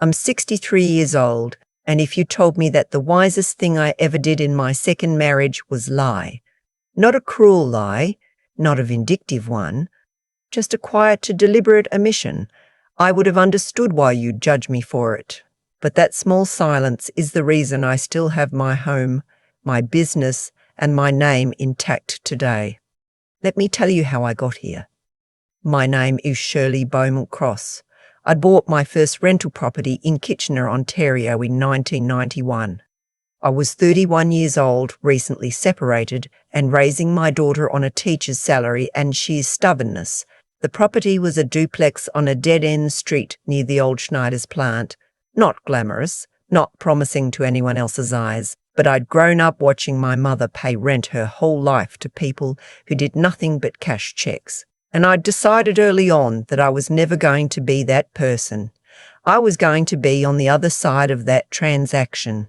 I'm 63 years old, and if you told me that the wisest thing I ever did in my second marriage was lie, not a cruel lie, not a vindictive one, just a quiet to deliberate omission, I would have understood why you'd judge me for it. But that small silence is the reason I still have my home, my business, and my name intact today. Let me tell you how I got here. My name is Shirley Beaumont Cross. I'd bought my first rental property in Kitchener, Ontario in 1991. I was 31 years old, recently separated, and raising my daughter on a teacher's salary and sheer stubbornness. The property was a duplex on a dead-end street near the old Schneider's plant. Not glamorous, not promising to anyone else's eyes, but I'd grown up watching my mother pay rent her whole life to people who did nothing but cash checks. And I'd decided early on that I was never going to be that person. I was going to be on the other side of that transaction.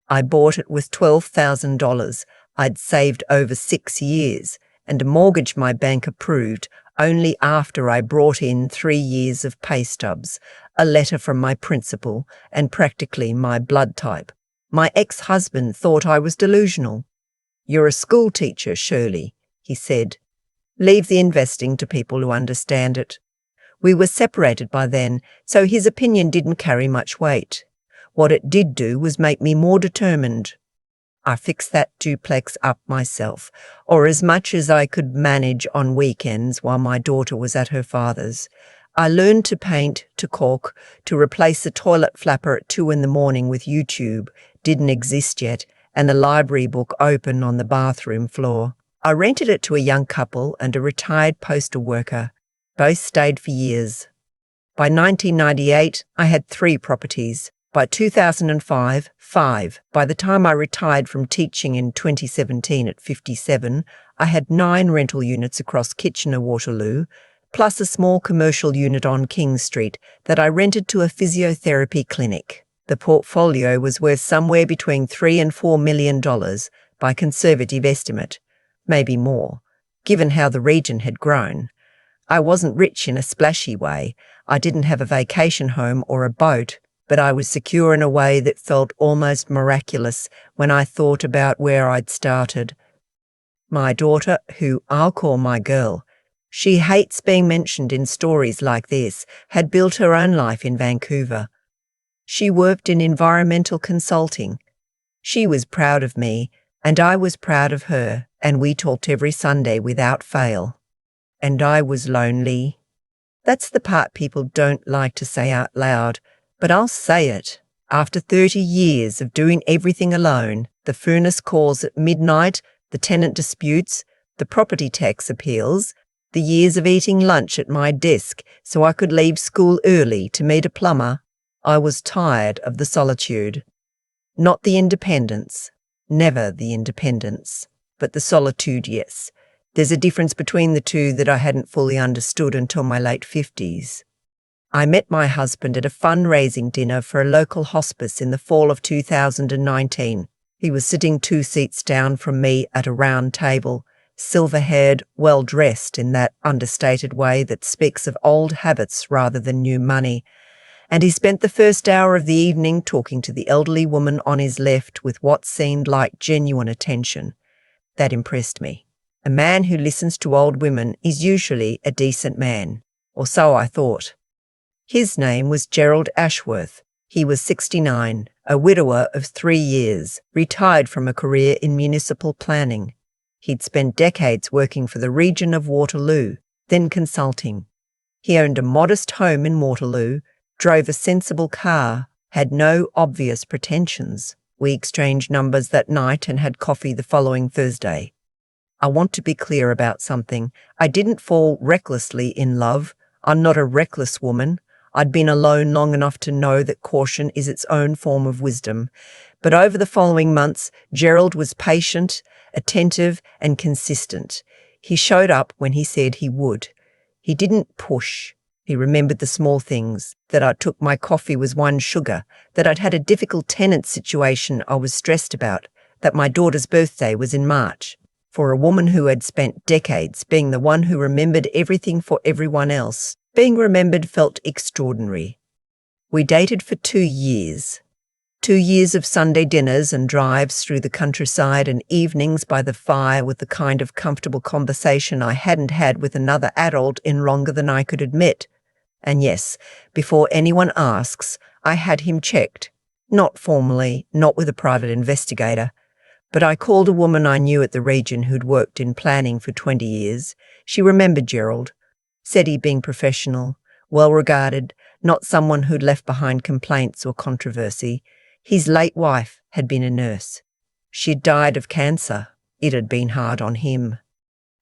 I bought it with $12,000 I'd saved over 6 years, and a mortgage my bank approved only after I brought in 3 years of pay stubs, a letter from my principal, and practically my blood type. My ex-husband thought I was delusional. "You're a school teacher, Shirley," he said. "Leave the investing to people who understand it." We were separated by then, so his opinion didn't carry much weight. What it did do was make me more determined. I fixed that duplex up myself, or as much as I could manage on weekends while my daughter was at her father's. I learned to paint, to caulk, to replace the toilet flapper at 2 a.m. with YouTube, didn't exist yet, and the library book open on the bathroom floor. I rented it to a young couple and a retired postal worker. Both stayed for years. By 1998, I had 3 properties. By 2005, 5. By the time I retired from teaching in 2017 at 57, I had 9 rental units across Kitchener-Waterloo, plus a small commercial unit on King Street that I rented to a physiotherapy clinic. The portfolio was worth somewhere between $3 and $4 million by conservative estimate, maybe more, given how the region had grown. I wasn't rich in a splashy way. I didn't have a vacation home or a boat, but I was secure in a way that felt almost miraculous when I thought about where I'd started. My daughter, who I'll call my girl, she hates being mentioned in stories like this, had built her own life in Vancouver. She worked in environmental consulting. She was proud of me, and I was proud of her, and we talked every Sunday without fail. And I was lonely. That's the part people don't like to say out loud, but I'll say it. After 30 years of doing everything alone, the furnace calls at midnight, the tenant disputes, the property tax appeals, the years of eating lunch at my desk so I could leave school early to meet a plumber, I was tired of the solitude. Not the independence, never the independence, but the solitude, yes. There's a difference between the two that I hadn't fully understood until my late 50s. I met my husband at a fundraising dinner for a local hospice in the fall of 2019. He was sitting 2 seats down from me at a round table, silver-haired, well-dressed in that understated way that speaks of old habits rather than new money, and he spent the first hour of the evening talking to the elderly woman on his left with what seemed like genuine attention. That impressed me. A man who listens to old women is usually a decent man, or so I thought. His name was Gerald Ashworth. He was 69, a widower of 3 years, retired from a career in municipal planning. He'd spent decades working for the region of Waterloo, then consulting. He owned a modest home in Waterloo, drove a sensible car, had no obvious pretensions. We exchanged numbers that night and had coffee the following Thursday. I want to be clear about something. I didn't fall recklessly in love. I'm not a reckless woman. I'd been alone long enough to know that caution is its own form of wisdom. But over the following months, Gerald was patient, attentive, and consistent. He showed up when he said he would. He didn't push. He remembered the small things, that I took my coffee with 1 sugar, that I'd had a difficult tenant situation I was stressed about, that my daughter's birthday was in March. For a woman who had spent decades being the one who remembered everything for everyone else, being remembered felt extraordinary. We dated for 2 years. 2 years of Sunday dinners and drives through the countryside and evenings by the fire with the kind of comfortable conversation I hadn't had with another adult in longer than I could admit. And yes, before anyone asks, I had him checked. Not formally, not with a private investigator. But I called a woman I knew at the region who'd worked in planning for 20 years. She remembered Gerald. Said he'd been professional, well-regarded, not someone who'd left behind complaints or controversy. His late wife had been a nurse. She'd died of cancer. It had been hard on him.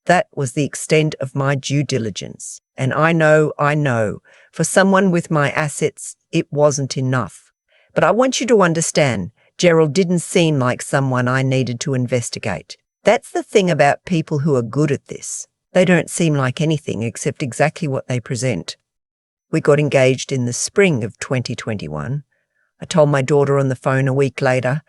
That was the extent of my due diligence. And I know, for someone with my assets, it wasn't enough. But I want you to understand, Gerald didn't seem like someone I needed to investigate. That's the thing about people who are good at this. They don't seem like anything except exactly what they present. We got engaged in the spring of 2021. I told my daughter on the phone a week later.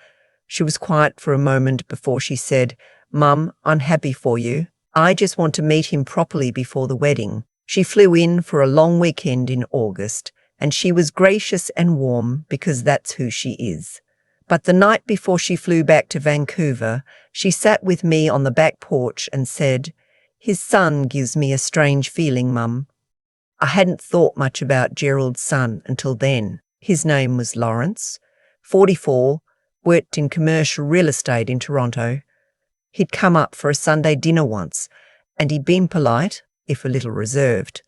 She was quiet for a moment before she said, "Mum, I'm happy for you. I just want to meet him properly before the wedding." She flew in for a long weekend in August, and she was gracious and warm because that's who she is. But the night before she flew back to Vancouver, she sat with me on the back porch and said, "His son gives me a strange feeling, Mum." I hadn't thought much about Gerald's son until then. His name was Lawrence, 44, worked in commercial real estate in Toronto. He'd come up for a Sunday dinner once, and he'd been polite, if a little reserved.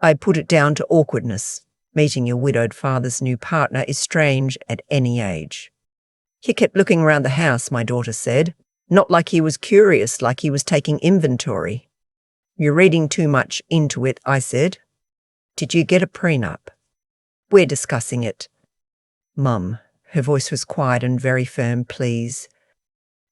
I put it down to awkwardness. Meeting your widowed father's new partner is strange at any age. He kept looking around the house, my daughter said. Not like he was curious, like he was taking inventory. "You're reading too much into it," I said. "Did you get a prenup?" "We're discussing it." "Mum," her voice was quiet and very firm, "please."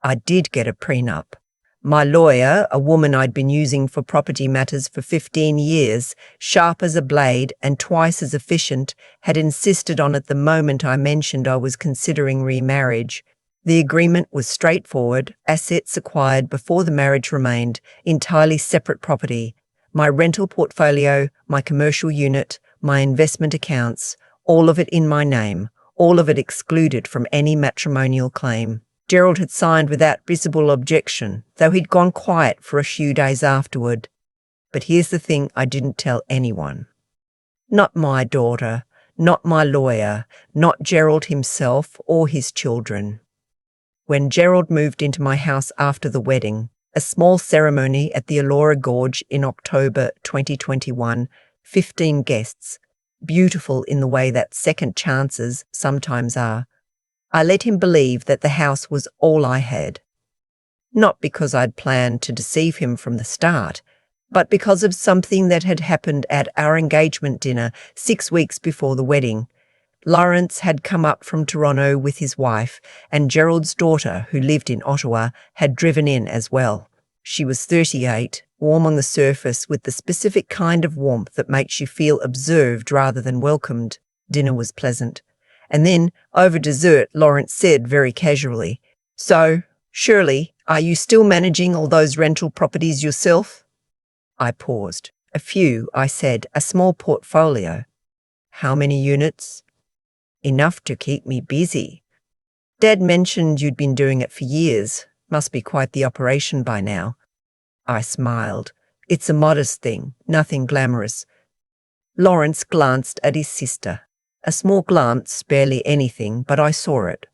I did get a prenup. My lawyer, a woman I'd been using for property matters for 15 years, sharp as a blade and twice as efficient, had insisted on it the moment I mentioned I was considering remarriage. The agreement was straightforward, assets acquired before the marriage remained, entirely separate property. My rental portfolio, my commercial unit, my investment accounts, all of it in my name, all of it excluded from any matrimonial claim. Gerald had signed without visible objection, though he'd gone quiet for a few days afterward. But here's the thing I didn't tell anyone. Not my daughter, not my lawyer, not Gerald himself or his children. When Gerald moved into my house after the wedding, a small ceremony at the Elora Gorge in October 2021, 15 guests, beautiful in the way that second chances sometimes are, I let him believe that the house was all I had. Not because I'd planned to deceive him from the start, but because of something that had happened at our engagement dinner 6 weeks before the wedding. Lawrence had come up from Toronto with his wife, and Gerald's daughter, who lived in Ottawa, had driven in as well. She was 38, warm on the surface with the specific kind of warmth that makes you feel observed rather than welcomed. Dinner was pleasant. And then, over dessert, Lawrence said very casually, "So, Shirley, are you still managing all those rental properties yourself?" I paused. "A few," I said, "a small portfolio." "How many units?" "Enough to keep me busy." "Dad mentioned you'd been doing it for years. Must be quite the operation by now." I smiled. "It's a modest thing, nothing glamorous." Lawrence glanced at his sister. A small glance, barely anything, but I saw it.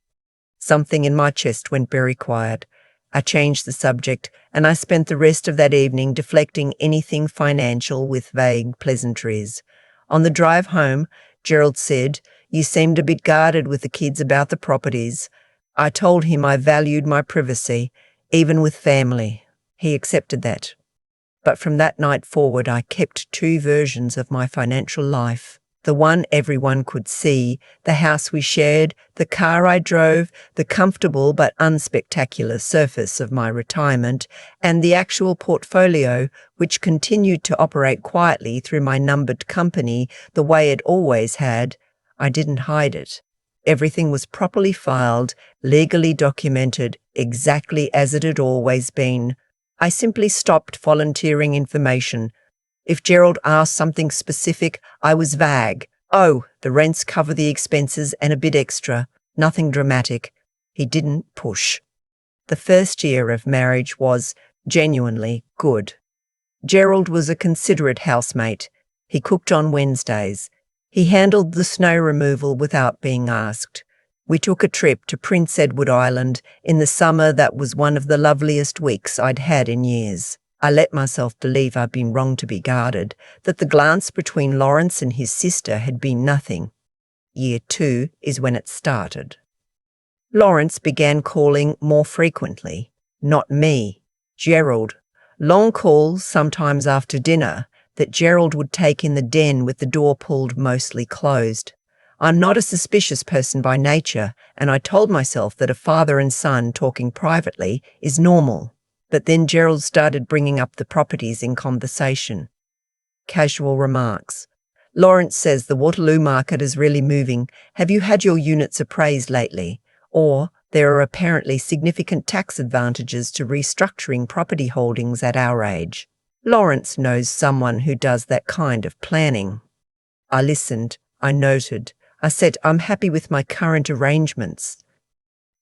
Something in my chest went very quiet. I changed the subject, and I spent the rest of that evening deflecting anything financial with vague pleasantries. On the drive home, Gerald said, "You seemed a bit guarded with the kids about the properties." I told him I valued my privacy, even with family. He accepted that. But from that night forward, I kept 2 versions of my financial life. The one everyone could see, the house we shared, the car I drove, the comfortable but unspectacular surface of my retirement, and the actual portfolio, which continued to operate quietly through my numbered company the way it always had. I didn't hide it. Everything was properly filed, legally documented, exactly as it had always been. I simply stopped volunteering information. If Gerald asked something specific, I was vague. Oh, the rents cover the expenses and a bit extra. Nothing dramatic. He didn't push. The first year of marriage was genuinely good. Gerald was a considerate housemate. He cooked on Wednesdays. He handled the snow removal without being asked. We took a trip to Prince Edward Island in the summer that was one of the loveliest weeks I'd had in years. I let myself believe I'd been wrong to be guarded, that the glance between Lawrence and his sister had been nothing. Year 2 is when it started. Lawrence began calling more frequently. Not me, Gerald. Long calls, sometimes after dinner, that Gerald would take in the den with the door pulled mostly closed. I'm not a suspicious person by nature, and I told myself that a father and son talking privately is normal. But then Gerald started bringing up the properties in conversation. Casual remarks. Lawrence says the Waterloo market is really moving. Have you had your units appraised lately? Or there are apparently significant tax advantages to restructuring property holdings at our age. Lawrence knows someone who does that kind of planning. I listened. I noted. I said, I'm happy with my current arrangements.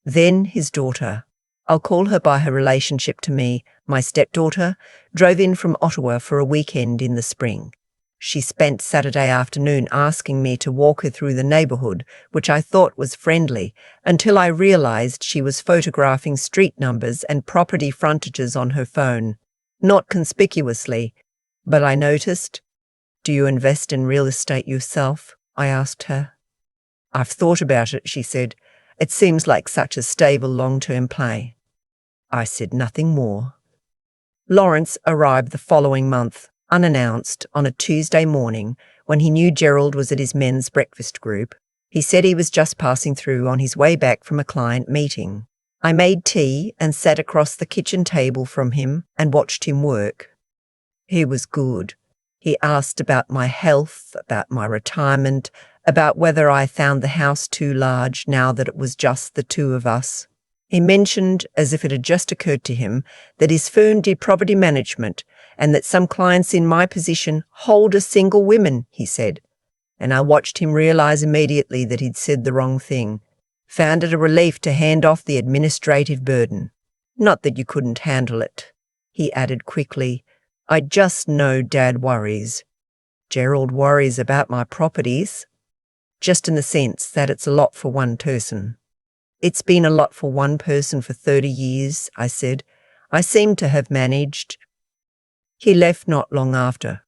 Then his daughter, I'll call her by her relationship to me, my stepdaughter, drove in from Ottawa for a weekend in the spring. She spent Saturday afternoon asking me to walk her through the neighbourhood, which I thought was friendly, until I realised she was photographing street numbers and property frontages on her phone. Not conspicuously, but I noticed. Do you invest in real estate yourself? I asked her. I've thought about it, she said. It seems like such a stable long-term play. I said nothing more. Lawrence arrived the following month, unannounced, on a Tuesday morning when he knew Gerald was at his men's breakfast group. He said he was just passing through on his way back from a client meeting. I made tea and sat across the kitchen table from him and watched him work. He was good. He asked about my health, about my retirement, about whether I found the house too large now that it was just the two of us. He mentioned, as if it had just occurred to him, that his firm did property management and that some clients in my position hold as single women, he said. And I watched him realise immediately that he'd said the wrong thing. Found it a relief to hand off the administrative burden. Not that you couldn't handle it, he added quickly. I just know Dad worries. Gerald worries about my properties. Just in the sense that it's a lot for one person. It's been a lot for one person for 30 years, I said. I seem to have managed. He left not long after.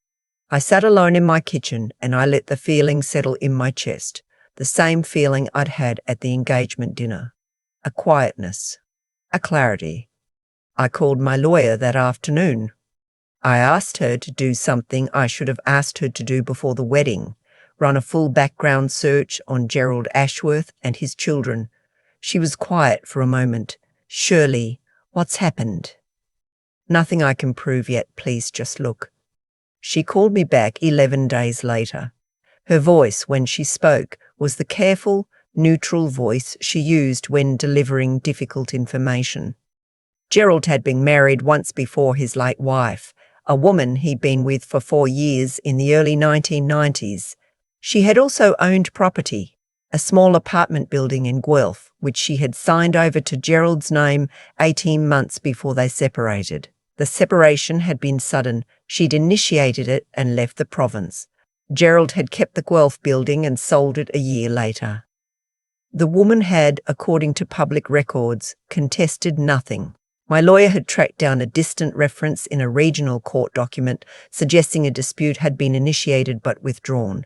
I sat alone in my kitchen and I let the feeling settle in my chest, the same feeling I'd had at the engagement dinner. A quietness, a clarity. I called my lawyer that afternoon. I asked her to do something I should have asked her to do before the wedding. Run a full background search on Gerald Ashworth and his children. She was quiet for a moment. Shirley, what's happened? Nothing I can prove yet, please just look. She called me back 11 days later. Her voice, when she spoke, was the careful, neutral voice she used when delivering difficult information. Gerald had been married once before his late wife, a woman he'd been with for 4 years in the early 1990s. She had also owned property, a small apartment building in Guelph, which she had signed over to Gerald's name 18 months before they separated. The separation had been sudden. She'd initiated it and left the province. Gerald had kept the Guelph building and sold it a year later. The woman had, according to public records, contested nothing. My lawyer had tracked down a distant reference in a regional court document suggesting a dispute had been initiated but withdrawn.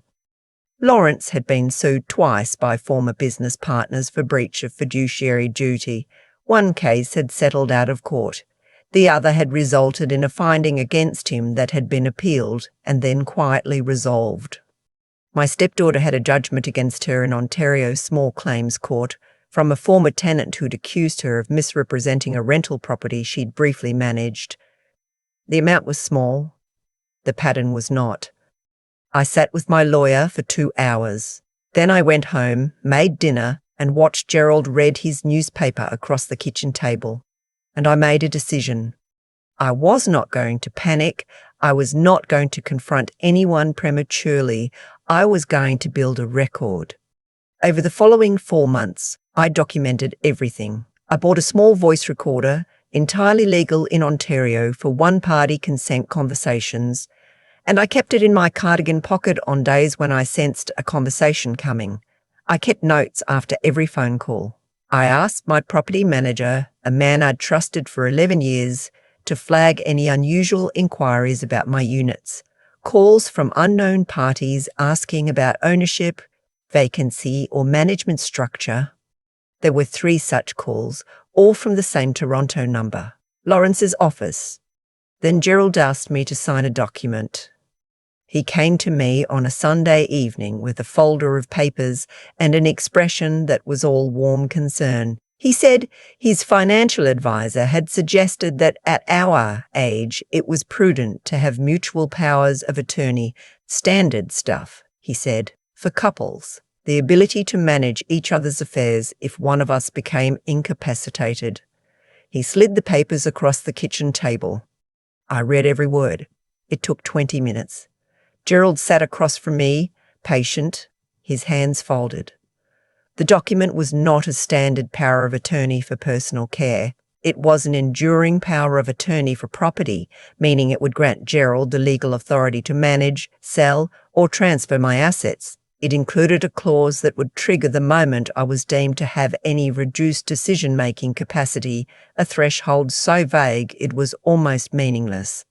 Lawrence had been sued twice by former business partners for breach of fiduciary duty. One case had settled out of court. The other had resulted in a finding against him that had been appealed and then quietly resolved. My stepdaughter had a judgment against her in Ontario Small Claims Court from a former tenant who'd accused her of misrepresenting a rental property she'd briefly managed. The amount was small. The pattern was not. I sat with my lawyer for 2 hours. Then I went home, made dinner, and watched Gerald read his newspaper across the kitchen table. And I made a decision. I was not going to panic. I was not going to confront anyone prematurely. I was going to build a record. Over the following 4 months, I documented everything. I bought a small voice recorder, entirely legal in Ontario for one-party consent conversations, and I kept it in my cardigan pocket on days when I sensed a conversation coming. I kept notes after every phone call. I asked my property manager, a man I'd trusted for 11 years, to flag any unusual inquiries about my units. Calls from unknown parties asking about ownership, vacancy, or management structure. There were 3 such calls, all from the same Toronto number, Lawrence's office. Then Gerald asked me to sign a document. He came to me on a Sunday evening with a folder of papers and an expression that was all warm concern. He said his financial advisor had suggested that at our age it was prudent to have mutual powers of attorney, standard stuff, he said, for couples, the ability to manage each other's affairs if one of us became incapacitated. He slid the papers across the kitchen table. I read every word. It took 20 minutes. Gerald sat across from me, patient, his hands folded. The document was not a standard power of attorney for personal care. It was an enduring power of attorney for property, meaning it would grant Gerald the legal authority to manage, sell, or transfer my assets. It included a clause that would trigger the moment I was deemed to have any reduced decision-making capacity, a threshold so vague it was almost meaningless.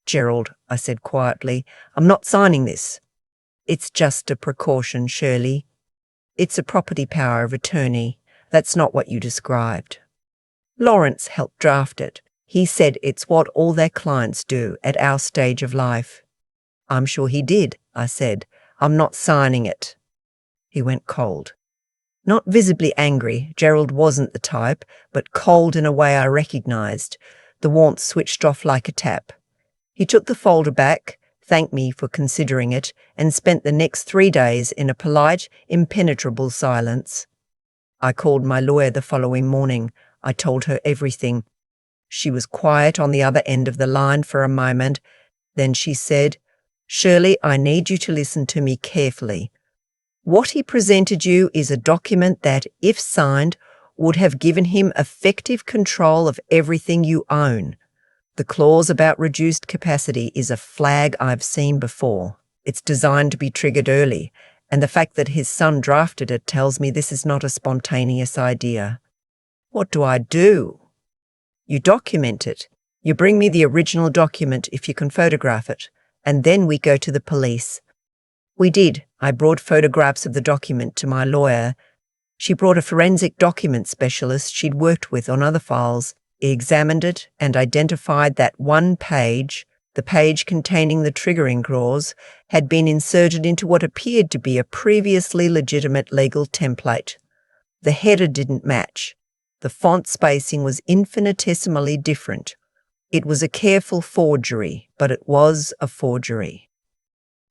"Gerald," I said quietly, "I'm not signing this." "It's just a precaution, Shirley. It's a property power of attorney. That's not what you described." Lawrence helped draft it. He said it's what all their clients do at our stage of life. "I'm sure he did," I said. "I'm not signing it." He went cold. Not visibly angry, Gerald wasn't the type, but cold in a way I recognised. The warmth switched off like a tap. He took the folder back, thanked me for considering it, and spent the next 3 days in a polite, impenetrable silence. I called my lawyer the following morning. I told her everything. She was quiet on the other end of the line for a moment. Then she said, "Shirley, I need you to listen to me carefully. What he presented you is a document that, if signed, would have given him effective control of everything you own. The clause about reduced capacity is a flag I've seen before. It's designed to be triggered early, and the fact that his son drafted it tells me this is not a spontaneous idea." "What do I do?" "You document it. You bring me the original document if you can photograph it, and then we go to the police." We did. I brought photographs of the document to my lawyer. She brought a forensic document specialist she'd worked with on other files. He examined it and identified that one page, the page containing the triggering clause, had been inserted into what appeared to be a previously legitimate legal template. The header didn't match. The font spacing was infinitesimally different. It was a careful forgery, but it was a forgery.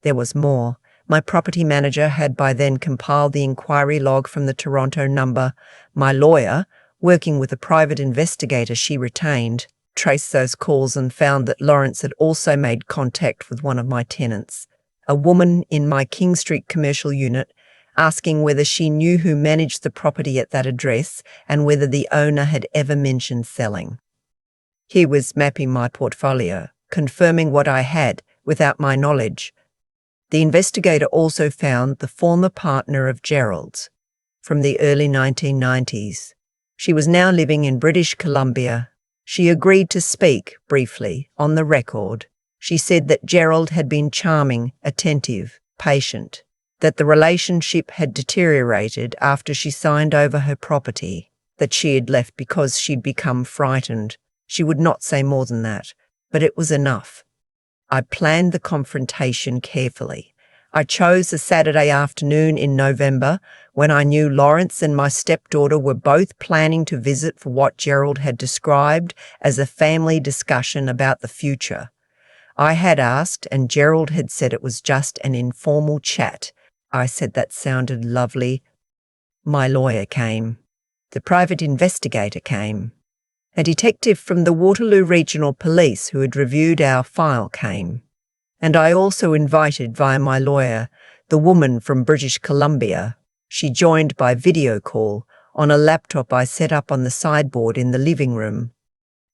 There was more. My property manager had by then compiled the inquiry log from the Toronto number. My lawyer, working with a private investigator she retained, traced those calls and found that Lawrence had also made contact with one of my tenants, a woman in my King Street commercial unit, asking whether she knew who managed the property at that address and whether the owner had ever mentioned selling. He was mapping my portfolio, confirming what I had without my knowledge. The investigator also found the former partner of Gerald's from the early 1990s. She was now living in British Columbia. She agreed to speak, briefly, on the record. She said that Gerald had been charming, attentive, patient, that the relationship had deteriorated after she signed over her property, that she had left because she'd become frightened. She would not say more than that, but it was enough. I planned the confrontation carefully. I chose a Saturday afternoon in November when I knew Lawrence and my stepdaughter were both planning to visit for what Gerald had described as a family discussion about the future. I had asked, and Gerald had said it was just an informal chat. I said that sounded lovely. My lawyer came. The private investigator came. A detective from the Waterloo Regional Police who had reviewed our file came. And I also invited via my lawyer the woman from British Columbia. She joined by video call on a laptop I set up on the sideboard in the living room.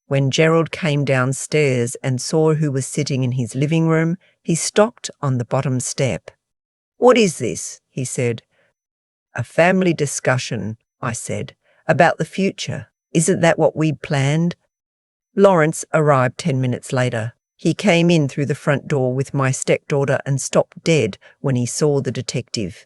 When Gerald came downstairs and saw who was sitting in his living room, he stopped on the bottom step. "What is this?" he said. "A family discussion," I said, "about the future. Isn't that what we'd planned?" Lawrence arrived 10 minutes later. He came in through the front door with my stepdaughter and stopped dead when he saw the detective.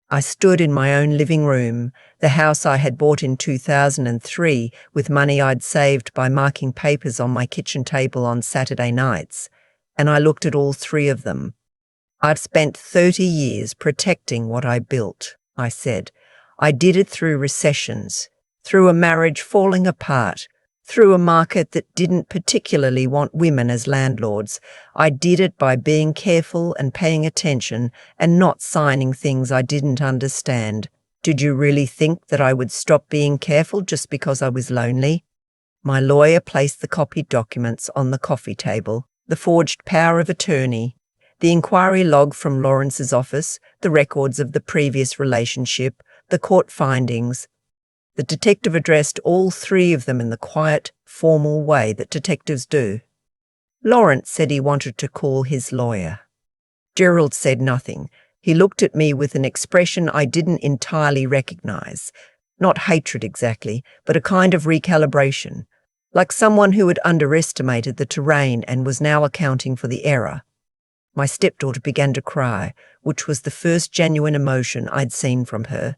I stood in my own living room, the house I had bought in 2003 with money I'd saved by marking papers on my kitchen table on Saturday nights, and I looked at all three of them. "I've spent 30 years protecting what I built," I said. "I did it through recessions, through a marriage falling apart, through a market that didn't particularly want women as landlords. I did it by being careful and paying attention and not signing things I didn't understand. Did you really think that I would stop being careful just because I was lonely?" My lawyer placed the copied documents on the coffee table, the forged power of attorney, the inquiry log from Lawrence's office, the records of the previous relationship, the court findings. The detective addressed all three of them in the quiet, formal way that detectives do. Lawrence said he wanted to call his lawyer. Gerald said nothing. He looked at me with an expression I didn't entirely recognize. Not hatred exactly, but a kind of recalibration, like someone who had underestimated the terrain and was now accounting for the error. My stepdaughter began to cry, which was the first genuine emotion I'd seen from her.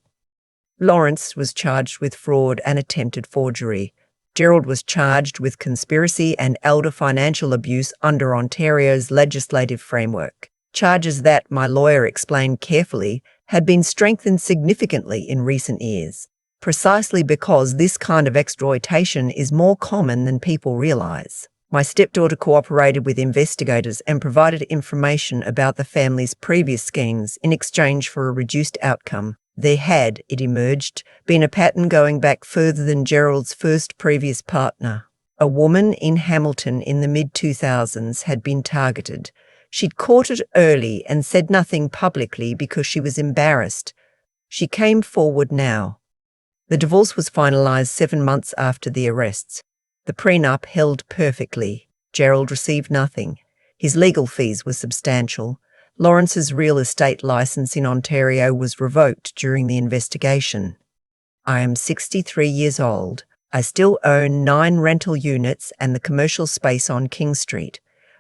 Lawrence was charged with fraud and attempted forgery. Gerald was charged with conspiracy and elder financial abuse under Ontario's legislative framework. Charges that, my lawyer explained carefully, had been strengthened significantly in recent years, precisely because this kind of exploitation is more common than people realise. My stepdaughter cooperated with investigators and provided information about the family's previous schemes in exchange for a reduced outcome. There had, it emerged, been a pattern going back further than Gerald's first previous partner. A woman in Hamilton in the mid-2000s had been targeted. She'd caught it early and said nothing publicly because she was embarrassed. She came forward now. The divorce was finalised 7 months after the arrests. The prenup held perfectly. Gerald received nothing. His legal fees were substantial. Lawrence's real estate licence in Ontario was revoked during the investigation. I am 63 years old. I still own 9 rental units and the commercial space on King Street.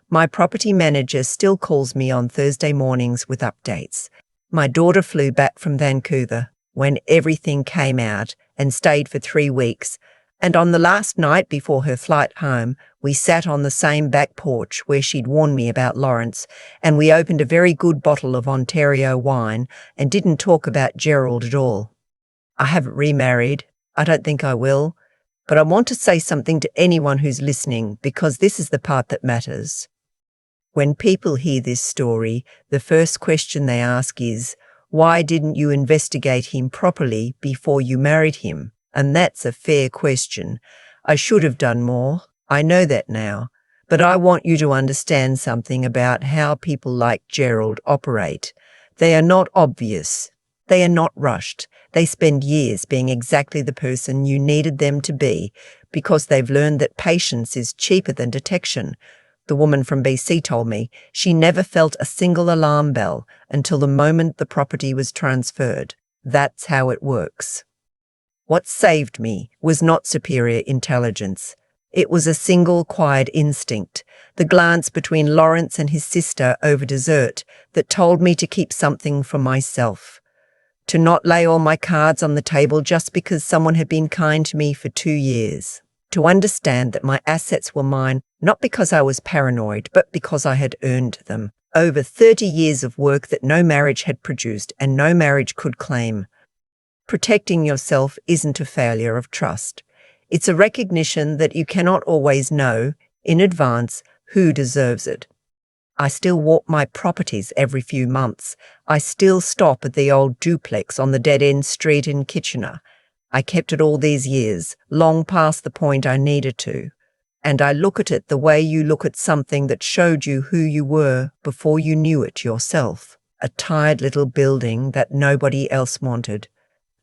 My property manager still calls me on Thursday mornings with updates. My daughter flew back from Vancouver when everything came out and stayed for 3 weeks. And on the last night before her flight home, we sat on the same back porch where she'd warned me about Lawrence, and we opened a very good bottle of Ontario wine and didn't talk about Gerald at all. I haven't remarried. I don't think I will. But I want to say something to anyone who's listening because this is the part that matters. When people hear this story, the first question they ask is, why didn't you investigate him properly before you married him? And that's a fair question. I should have done more. I know that now. But I want you to understand something about how people like Gerald operate. They are not obvious. They are not rushed. They spend years being exactly the person you needed them to be because they've learned that patience is cheaper than detection. The woman from BC told me she never felt a single alarm bell until the moment the property was transferred. That's how it works. What saved me was not superior intelligence. It was a single quiet instinct, the glance between Lawrence and his sister over dessert that told me to keep something for myself, to not lay all my cards on the table just because someone had been kind to me for 2 years, to understand that my assets were mine not because I was paranoid, but because I had earned them. Over 30 years of work that no marriage had produced and no marriage could claim. Protecting yourself isn't a failure of trust. It's a recognition that you cannot always know, in advance, who deserves it. I still walk my properties every few months. I still stop at the old duplex on the dead-end street in Kitchener. I kept it all these years, long past the point I needed to. And I look at it the way you look at something that showed you who you were before you knew it yourself. A tired little building that nobody else wanted.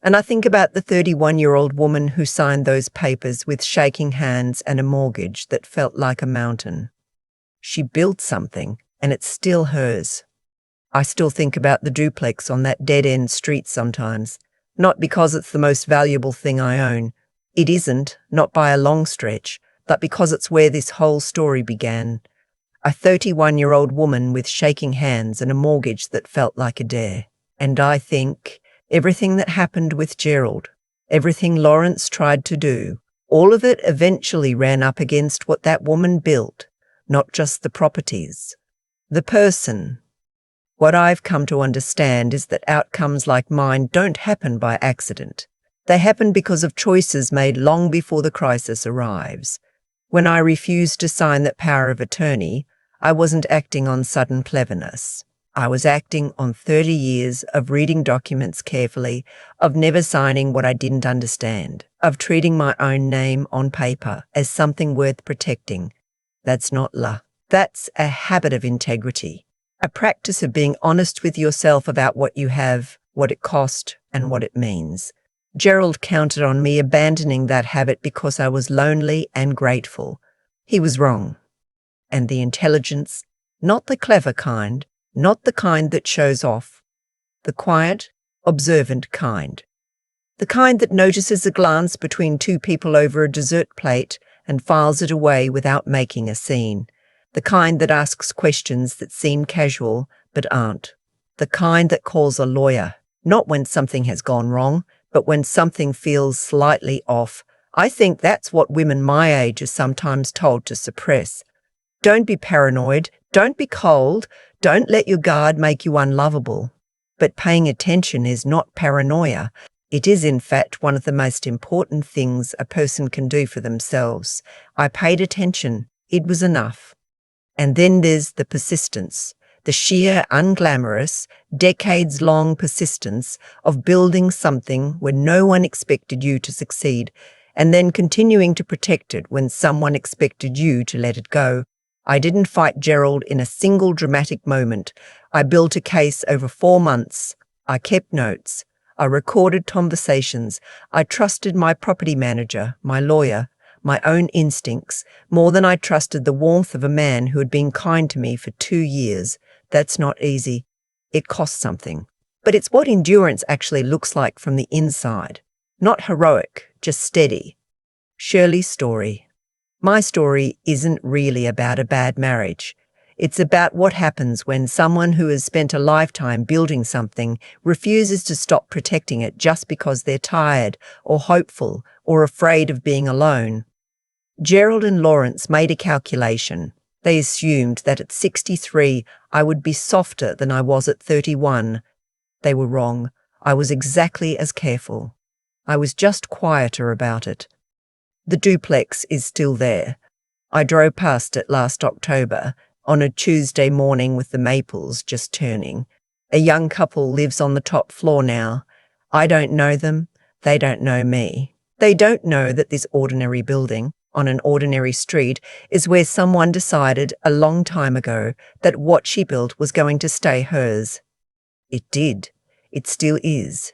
And I think about the 31-year-old woman who signed those papers with shaking hands and a mortgage that felt like a mountain. She built something, and it's still hers. I still think about the duplex on that dead-end street sometimes, not because it's the most valuable thing I own. It isn't, not by a long stretch, but because it's where this whole story began. A 31-year-old woman with shaking hands and a mortgage that felt like a dare. And I think everything that happened with Gerald, everything Lawrence tried to do, all of it eventually ran up against what that woman built, not just the properties. The person. What I've come to understand is that outcomes like mine don't happen by accident. They happen because of choices made long before the crisis arrives. When I refused to sign that power of attorney, I wasn't acting on sudden cleverness. I was acting on 30 years of reading documents carefully, of never signing what I didn't understand, of treating my own name on paper as something worth protecting. That's not luck. That's a habit of integrity, a practice of being honest with yourself about what you have, what it cost, and what it means. Gerald counted on me abandoning that habit because I was lonely and grateful. He was wrong. And the intelligence, not the clever kind, not the kind that shows off, the quiet, observant kind. The kind that notices a glance between two people over a dessert plate and files it away without making a scene. The kind that asks questions that seem casual but aren't. The kind that calls a lawyer, not when something has gone wrong, but when something feels slightly off. I think that's what women my age are sometimes told to suppress. Don't be paranoid, don't be cold, don't let your guard make you unlovable. But paying attention is not paranoia. It is, in fact, one of the most important things a person can do for themselves. I paid attention. It was enough. And then there's the persistence, the sheer, unglamorous, decades-long persistence of building something when no one expected you to succeed, and then continuing to protect it when someone expected you to let it go. I didn't fight Gerald in a single dramatic moment. I built a case over 4 months. I kept notes. I recorded conversations. I trusted my property manager, my lawyer, my own instincts, more than I trusted the warmth of a man who had been kind to me for 2 years. That's not easy. It costs something. But it's what endurance actually looks like from the inside. Not heroic, just steady. Shirley's story. My story isn't really about a bad marriage. It's about what happens when someone who has spent a lifetime building something refuses to stop protecting it just because they're tired or hopeful or afraid of being alone. Gerald and Lawrence made a calculation. They assumed that at 63 I would be softer than I was at 31. They were wrong. I was exactly as careful. I was just quieter about it. The duplex is still there. I drove past it last October, on a Tuesday morning with the maples just turning. A young couple lives on the top floor now. I don't know them. They don't know me. They don't know that this ordinary building, on an ordinary street, is where someone decided a long time ago that what she built was going to stay hers. It did. It still is.